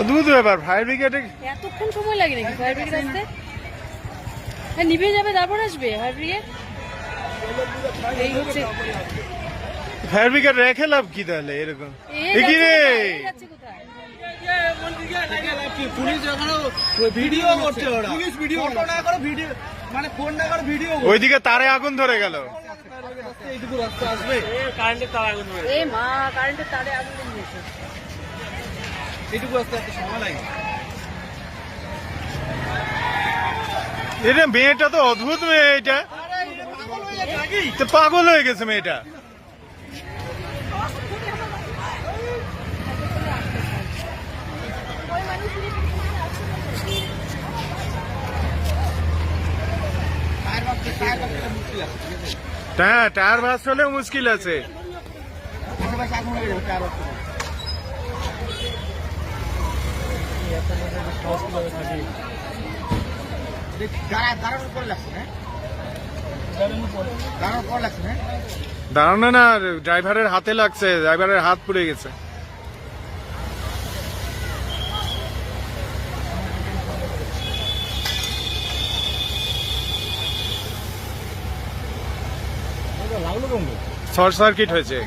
অদ্ভুত ব্যাপার, ফায়ার ব্রিগেডে এতক্ষণ সময় লাগে নাকি ফায়ার ব্রিগেড আসতে? হ্যাঁ, নিভে যাবে তারপর আসবে ফায়ার ব্রিগেড। এই হচ্ছে ফায়ার ব্রিগেড রেখে লাভ কি তাহলে এরকম? কি রে পুলিশ ভিডিও করছে, ওরা পুলিশ ভিডিও না করে ভিডিও মানে ফোন না করে ভিডিও। ওইদিকে তারে আগুন ধরে গেল। এইটুকু রাস্তা আসবে, কারেন্টের তারে আগুন ধরে। এই মা, কারেন্টের তারে আগুন লেগেছে। এইটুকু রাস্তা এত সময় লাগে। এটা মেয়েটা তো অদ্ভুত মেয়ে, এটা তো পাগল হয়ে গেছে মেয়েটা। হ্যাঁ, টায়ার ভাস হলেও মুশকিল আছে। দাঁড়ানো না, ড্রাইভারের হাতে লাগছে, ড্রাইভারের হাত পুড়ে গেছে। শর্ট সার্কিট হয়েছে।